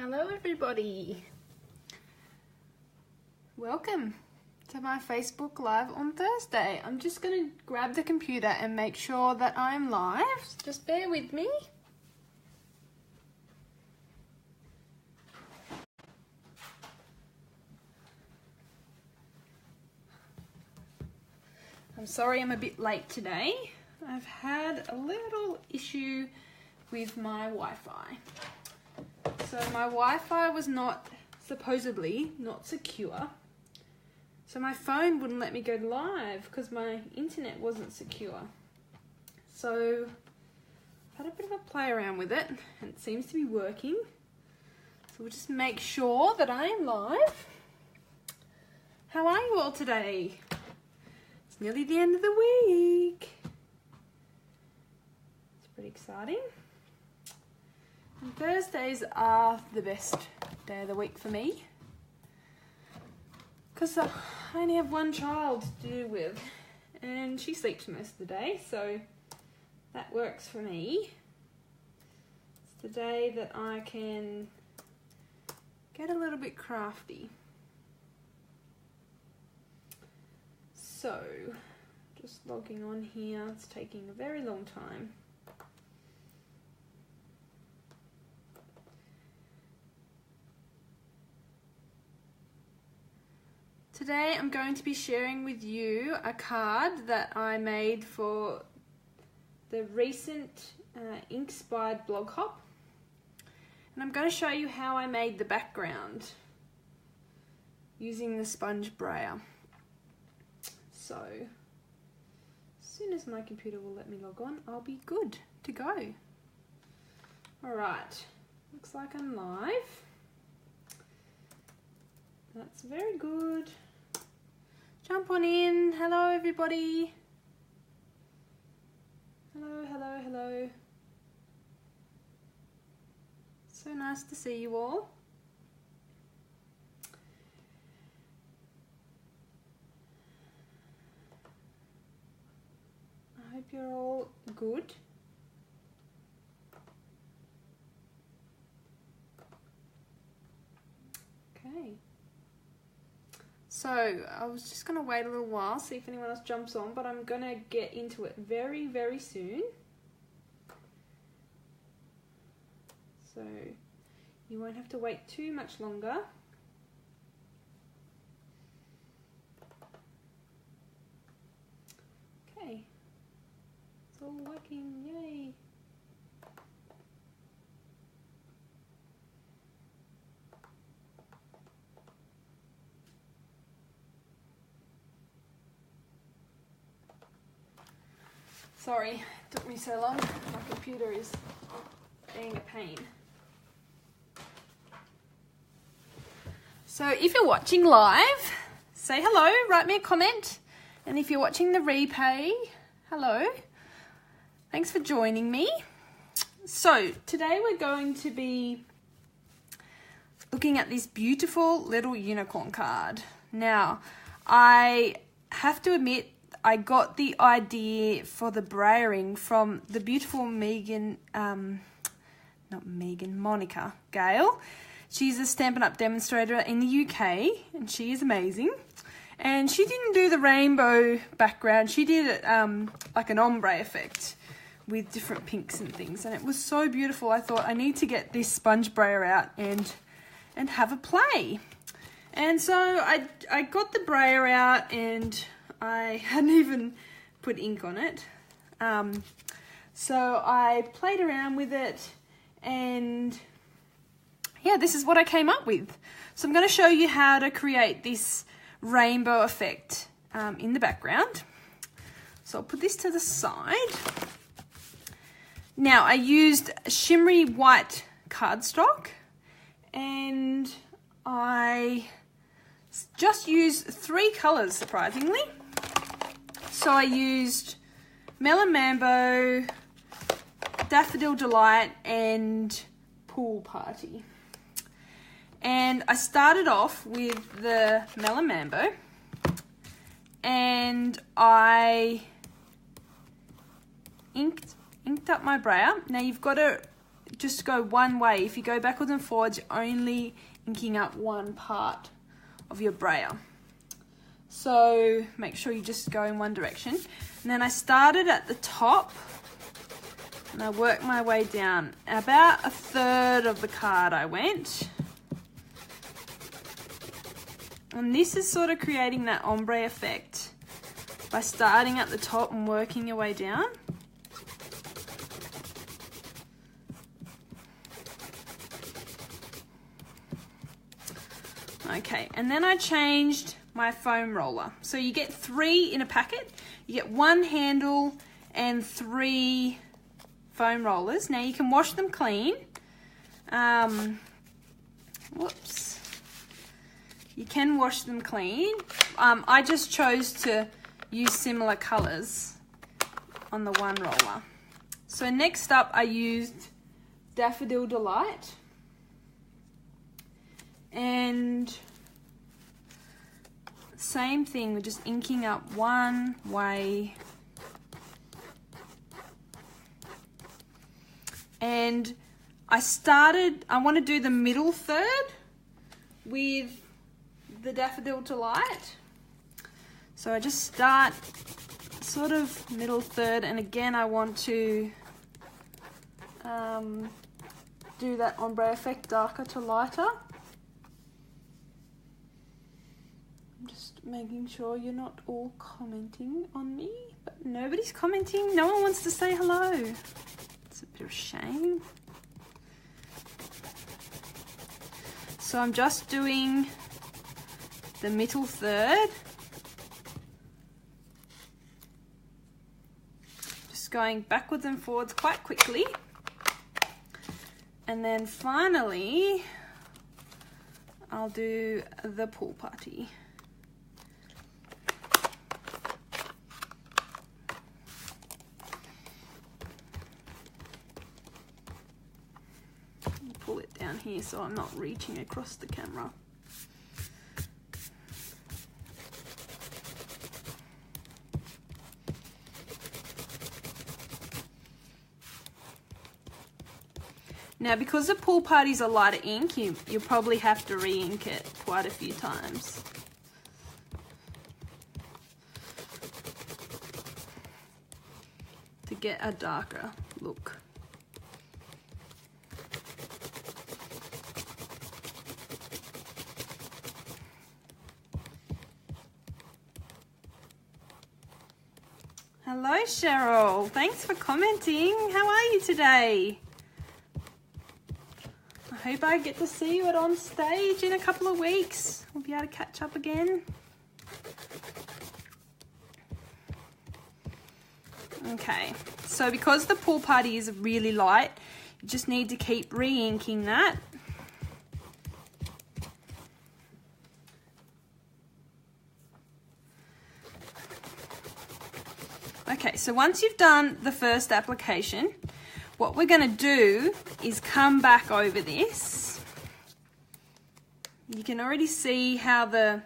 Hello everybody. Welcome to my Facebook Live on Thursday. I'm just going to grab the computer and make sure that I'm live. Just bear with me. I'm sorry I'm a bit late today. I've had a little issue with my Wi-Fi. So my Wi-Fi was supposedly not secure. So my phone wouldn't let me go live because my internet wasn't secure. So I've had a bit of a play around with it and it seems to be working. So we'll just make sure that I am live. How are you all today? It's nearly the end of the week. It's pretty exciting. And Thursdays are the best day of the week for me because I only have one child to deal with and she sleeps most of the day, so that works for me. It's the day that I can get a little bit crafty. So, just logging on here, it's taking a very long time. Today I'm going to be sharing with you a card that I made for the recent Inspired blog hop, and I'm going to show you how I made the background using the sponge brayer. So as soon as my computer will let me log on, I'll be good to go. Alright, looks like I'm live. That's very good. Jump on in. Hello everybody. Hello, hello, hello. So nice to see you all. I hope you're all good. Okay. So I was just going to wait a little while, see if anyone else jumps on, but I'm going to get into it very, very soon. So you won't have to wait too much longer. Okay. It's all working, yay. Sorry, it took me so long. My computer is being a pain. So if you're watching live, say hello, write me a comment. And if you're watching the replay, hello. Thanks for joining me. So today we're going to be looking at this beautiful little unicorn card. Now, I have to admit, I got the idea for the brayering from the beautiful Monica Gale. She's a Stampin' Up! Demonstrator in the UK, and she is amazing. And she didn't do the rainbow background, she did it like an ombre effect with different pinks and things, and it was so beautiful. I thought I need to get this sponge brayer out and have a play. And so I got the brayer out, and I hadn't even put ink on it. So I played around with it, and yeah, this is what I came up with. So I'm going to show you how to create this rainbow effect in the background. So I'll put this to the side. Now I used shimmery white cardstock, and I just used 3 colours, surprisingly. So I used Melon Mambo, Daffodil Delight, and Pool Party. And I started off with the Melon Mambo, and I inked up my brayer. Now you've got to just go one way. If you go backwards and forwards, you're only inking up one part of your brayer. So make sure you just go in one direction. And then I started at the top and I worked my way down. About a third of the card I went. And this is sort of creating that ombre effect by starting at the top and working your way down. Okay, and then I changed my foam roller. So you get 3 in a packet. You get 1 handle and 3 foam rollers. Now you can wash them clean. Whoops. You can wash them clean. I just chose to use similar colors on the one roller. So next up I used Daffodil Delight. And same thing, we're just inking up one way. And I want to do the middle third with the Daffodil Delight. So I just start sort of middle third, and again I want to do that ombre effect, darker to lighter. I'm just making sure you're not all commenting on me, but nobody's commenting. No one wants to say hello. It's a bit of a shame. So I'm just doing the middle third. Just going backwards and forwards quite quickly. And then finally, I'll do the pool party. Pull it down here so I'm not reaching across the camera. Now, because the pool party's a lighter ink, you'll probably have to re-ink it quite a few times. To get a darker look. Hello, Cheryl. Thanks for commenting. How are you today? I hope I get to see you at On Stage in a couple of weeks. We'll be able to catch up again. Okay, so because the pool party is really light, you just need to keep re-inking that. Okay, so once you've done the first application, what we're going to do is come back over this. You can already see how the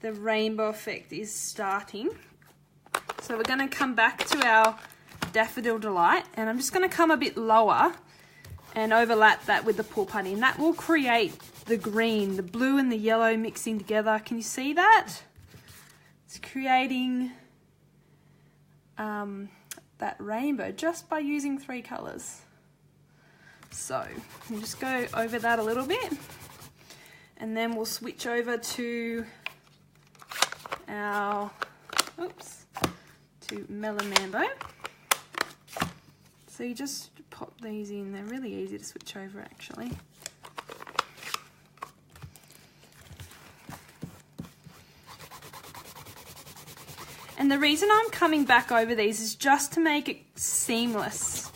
rainbow effect is starting. So we're going to come back to our Daffodil Delight, and I'm just going to come a bit lower and overlap that with the pool party, and that will create the green, the blue and the yellow mixing together. Can you see that? It's creating that rainbow just by using 3 colors. So we'll just go over that a little bit, and then we'll switch over to our Mellow Mambo. So you just pop these in. They're really easy to switch over actually. And the reason I'm coming back over these is just to make it seamless.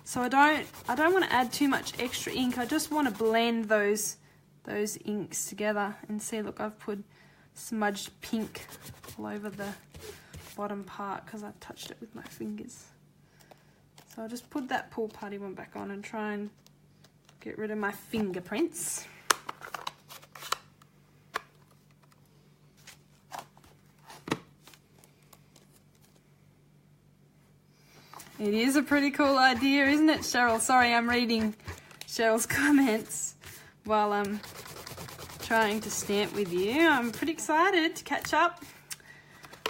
So I don't want to add too much extra ink. I just want to blend those inks together. And see, look, I've put smudged pink all over the bottom part because I've touched it with my fingers. So I'll just put that pool party one back on and try and get rid of my fingerprints. It is a pretty cool idea, isn't it, Cheryl? Sorry, I'm reading Cheryl's comments while I'm trying to stamp with you. I'm pretty excited to catch up.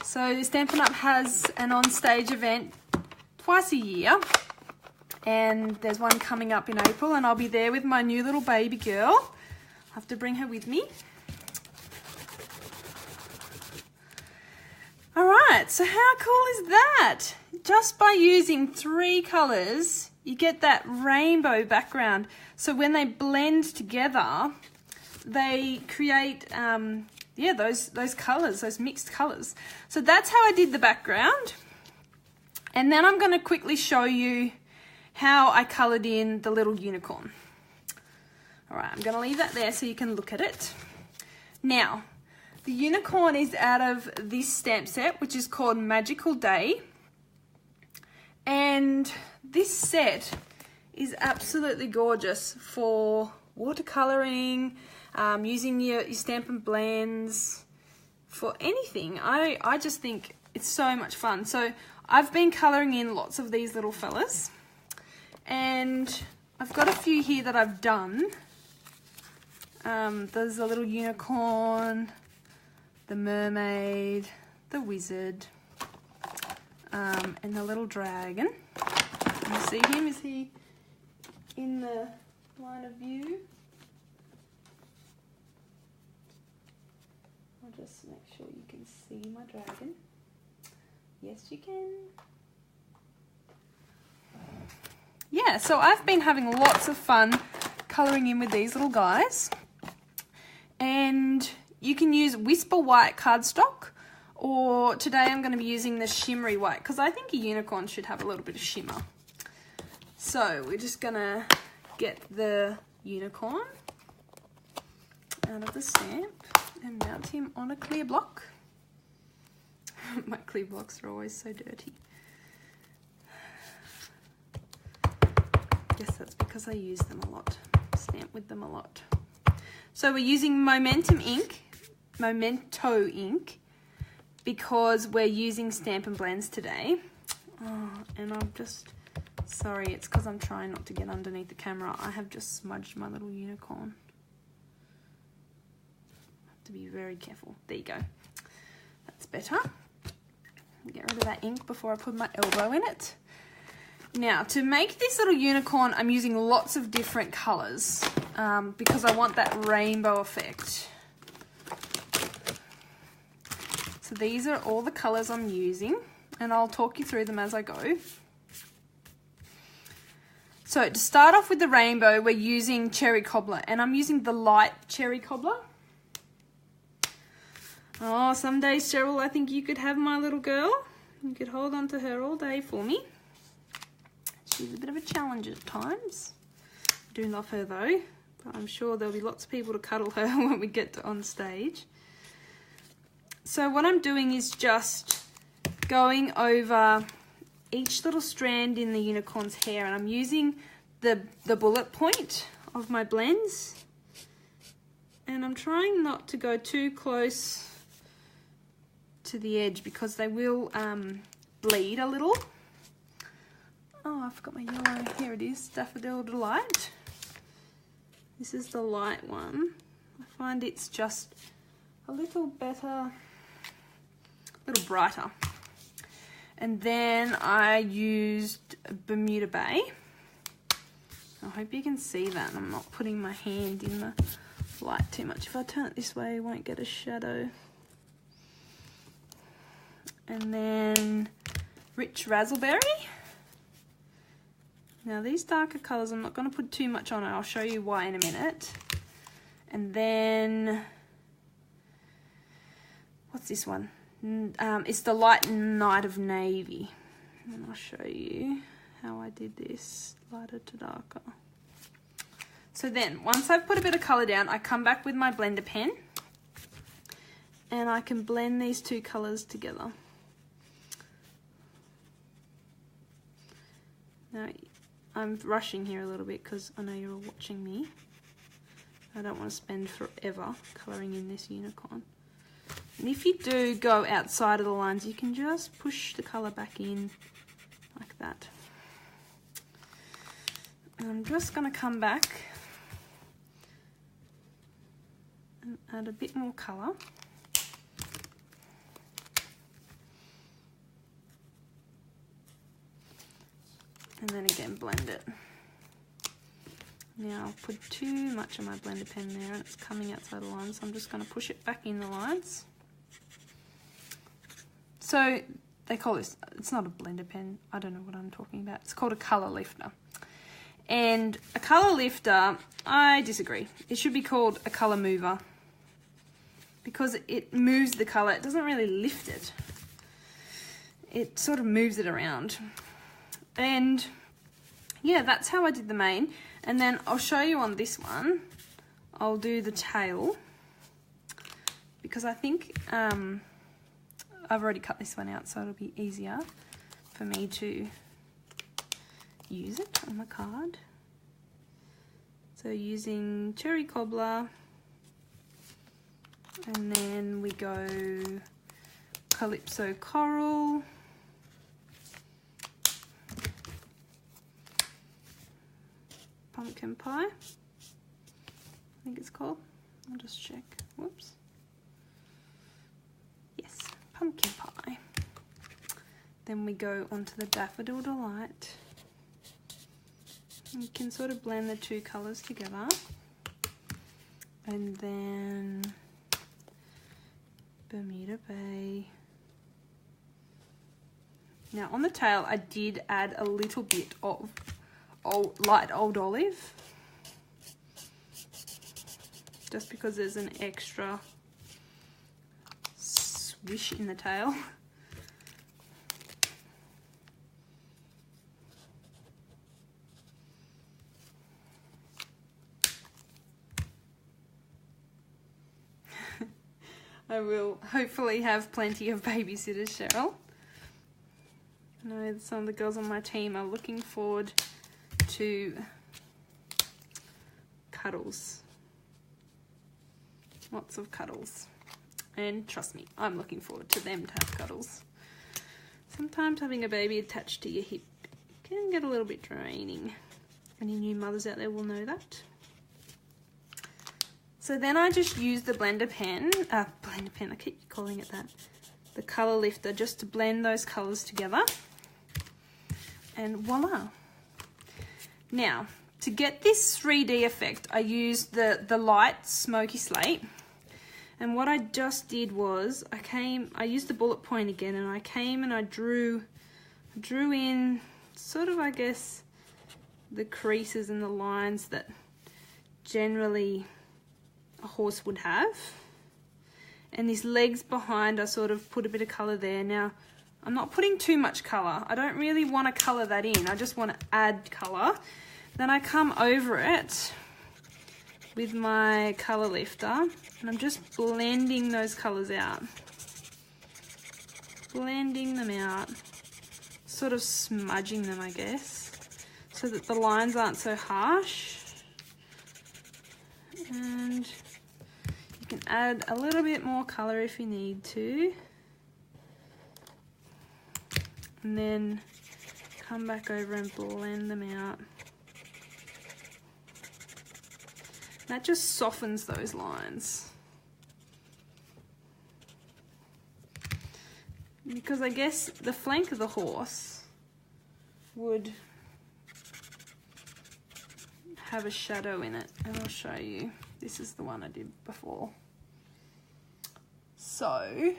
So Stampin' Up! Has an on-stage event twice a year, and there's one coming up in April, and I'll be there with my new little baby girl. I'll have to bring her with me. All right, so how cool is that? Just by using 3 colors, you get that rainbow background. So when they blend together, they create those colors, those mixed colors. So that's how I did the background. And then I'm going to quickly show you how I colored in the little unicorn. All right, I'm going to leave that there so you can look at it. Now, the unicorn is out of this stamp set, which is called Magical Day. And this set is absolutely gorgeous for watercoloring, using your Stampin' Blends, for anything. I just think it's so much fun. So I've been colouring in lots of these little fellas, and I've got a few here that I've done. There's a little unicorn, the mermaid, the wizard, and the little dragon. Can you see him? Is he in the line of view? I'll just make sure you can see my dragon. Yes, you can. Yeah, so I've been having lots of fun colouring in with these little guys. And you can use Whisper White cardstock, or today I'm going to be using the shimmery white, because I think a unicorn should have a little bit of shimmer. So we're just going to get the unicorn out of the stamp and mount him on a clear block. My clear blocks are always so dirty. Guess that's because I use them a lot, stamp with them a lot. So we're using Memento ink, because we're using Stampin' Blends today. Oh, and I'm just, sorry, it's because I'm trying not to get underneath the camera. I have just smudged my little unicorn. I have to be very careful. There you go. That's better. Get rid of that ink before I put my elbow in it. Now, to make this little unicorn, I'm using lots of different colours because I want that rainbow effect. So these are all the colours I'm using, and I'll talk you through them as I go. So to start off with the rainbow, we're using Cherry Cobbler, and I'm using the light Cherry Cobbler. Oh, some days, Cheryl, I think you could have my little girl. You could hold on to her all day for me. She's a bit of a challenge at times. I do love her though, but I'm sure there'll be lots of people to cuddle her when we get on stage. So what I'm doing is just going over each little strand in the unicorn's hair, and I'm using the bullet point of my blends, and I'm trying not to go too close to the edge because they will bleed a little. Oh, I forgot my yellow. Here it is, Daffodil Delight. This is the light one. I find it's just a little better, a little brighter. And then I used Bermuda Bay. I hope you can see that. I'm not putting my hand in the light too much. If I turn it this way, you won't get a shadow. And then Rich Razzleberry. Now these darker colours, I'm not going to put too much on it. I'll show you why in a minute. And then, what's this one? It's the Light Night of Navy. And I'll show you how I did this, lighter to darker. So then, once I've put a bit of colour down, I come back with my blender pen, and I can blend these two colours together. Now, I'm rushing here a little bit because I know you're all watching me. I don't want to spend forever colouring in this unicorn. And if you do go outside of the lines, you can just push the colour back in like that. And I'm just going to come back and add a bit more colour. And then again blend it. Now I've put too much of my blender pen there and it's coming outside the lines, so I'm just going to push it back in the lines. So they call this, it's not a blender pen, I don't know what I'm talking about, it's called a colour lifter. And a colour lifter, I disagree. It should be called a colour mover because it moves the colour, it doesn't really lift it. It sort of moves it around. And yeah, that's how I did the mane. And then I'll show you on this one, I'll do the tail because I think I've already cut this one out, so it'll be easier for me to use it on the card. So using cherry cobbler, and then we go Calypso Coral, Pumpkin Pie, I think it's called. I'll just check. Whoops. Yes, Pumpkin Pie. Then we go onto the Daffodil Delight. You can sort of blend the two colours together. And then Bermuda Bay. Now on the tail I did add a little bit of light old olive, just because there's an extra swish in the tail. I will hopefully have plenty of babysitters, Cheryl. I know some of the girls on my team are looking forward to cuddles. Lots of cuddles. And trust me, I'm looking forward to them to have cuddles. Sometimes having a baby attached to your hip can get a little bit draining. Any new mothers out there will know that. So then I just use the blender pen, I keep calling it that, the colour lifter, just to blend those colours together. And voila. Now, to get this 3D effect, I used the light smoky slate. And what I just did was, I used the bullet point again, and I came and I drew in sort of, I guess, the creases and the lines that generally a horse would have. And these legs behind, I sort of put a bit of colour there. Now, I'm not putting too much colour. I don't really want to colour that in. I just want to add colour. Then I come over it with my colour lifter and I'm just blending those colours out. Blending them out. Sort of smudging them, I guess, so that the lines aren't so harsh. And you can add a little bit more colour if you need to. And then come back over and blend them out. That just softens those lines. Because I guess the flank of the horse would have a shadow in it. And I'll show you. This is the one I did before. So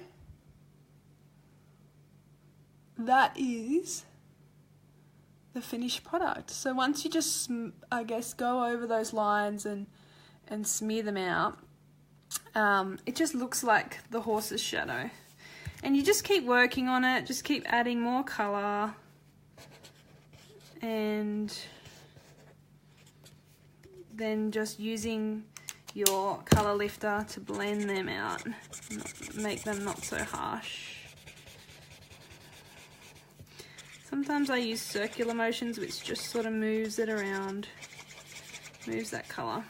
that is the finished product. So once you just, I guess, go over those lines and smear them out, it just looks like the horse's shadow. And you just keep working on it, just keep adding more colour and then just using your colour lifter to blend them out, make them not so harsh. Sometimes I use circular motions, which just sort of moves it around, moves that colour.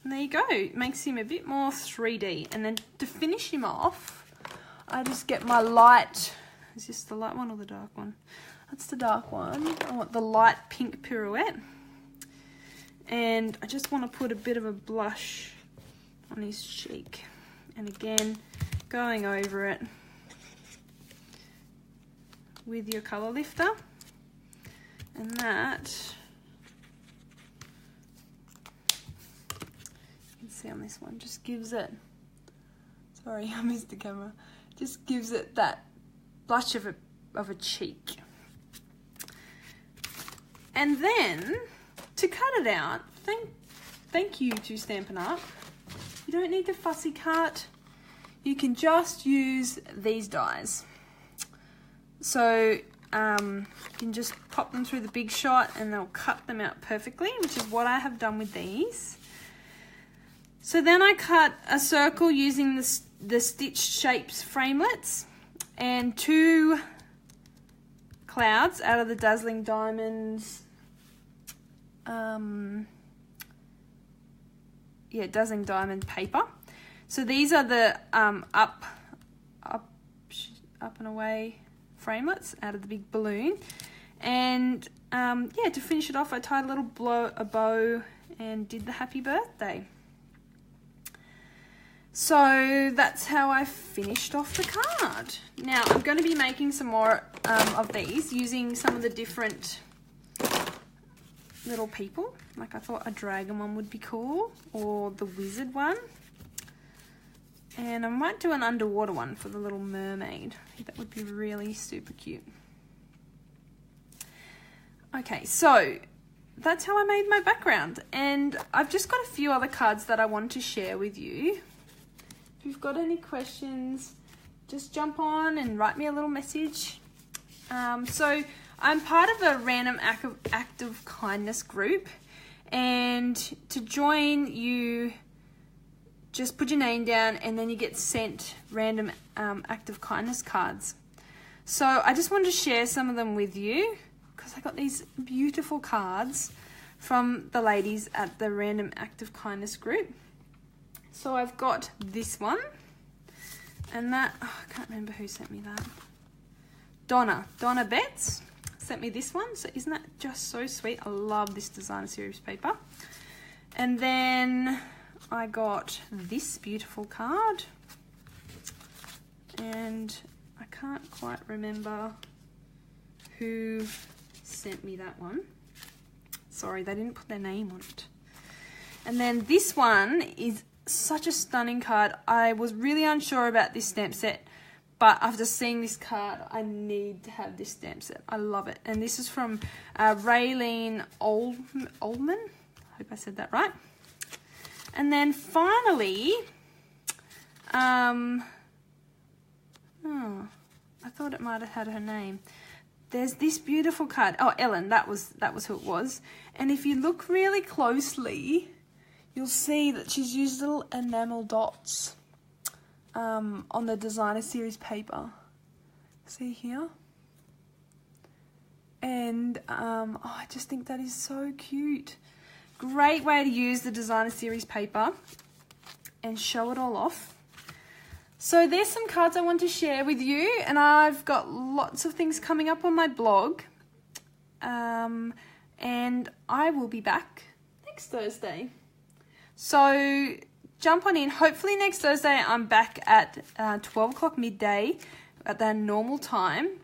And there you go, it makes him a bit more 3D. And then to finish him off, I just get my light, is this the light one or the dark one? That's the dark one. I want the light pink pirouette. And I just want to put a bit of a blush on his cheek. And again, going over it with your colour lifter. And that, you can see on this one, just gives it, sorry I missed the camera, just gives it that blush of a cheek. And then, to cut it out, thank you to Stampin' Up, you don't need to fussy cut, you can just use these dies. So you can just pop them through the Big Shot and they'll cut them out perfectly, which is what I have done with these. So then I cut a circle using the Stitch Shapes framelets and 2 clouds out of the Dazzling Diamonds, Dazzling Diamond paper. So these are the up and away framelets out of the big balloon. And to finish it off, I tied a bow and did the happy birthday. So that's how I finished off the card. Now I'm going to be making some more of these using some of the different little people. Like I thought a dragon one would be cool, or the wizard one. And I might do an underwater one for the little mermaid. I think that would be really super cute. Okay, so that's how I made my background. And I've just got a few other cards that I want to share with you. If you've got any questions, just jump on and write me a little message. So I'm part of a random act of kindness group. And to join, you just put your name down and then you get sent random act of kindness cards. So I just wanted to share some of them with you because I got these beautiful cards from the ladies at the random act of kindness group. So I've got this one, and that, I can't remember who sent me that. Donna Betts sent me this one. So isn't that just so sweet? I love this designer series paper. And then I got this beautiful card, and I can't quite remember who sent me that one. Sorry, they didn't put their name on it. And then this one is such a stunning card. I was really unsure about this stamp set, but after seeing this card, I need to have this stamp set. I love it. And this is from Raylene Oldman. I hope I said that right. And then finally, I thought it might have had her name. There's this beautiful card. Oh, Ellen, that was who it was. And if you look really closely, you'll see that she's used little enamel dots on the designer series paper. See here? And I just think that is so cute. Great way to use the designer series paper and show it all off. So there's some cards I want to share with you, and I've got lots of things coming up on my blog. And I will be back next Thursday. So jump on in. Hopefully next Thursday I'm back at 12 o'clock midday at the normal time.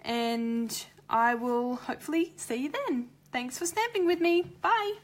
And I will hopefully see you then. Thanks for stamping with me. Bye.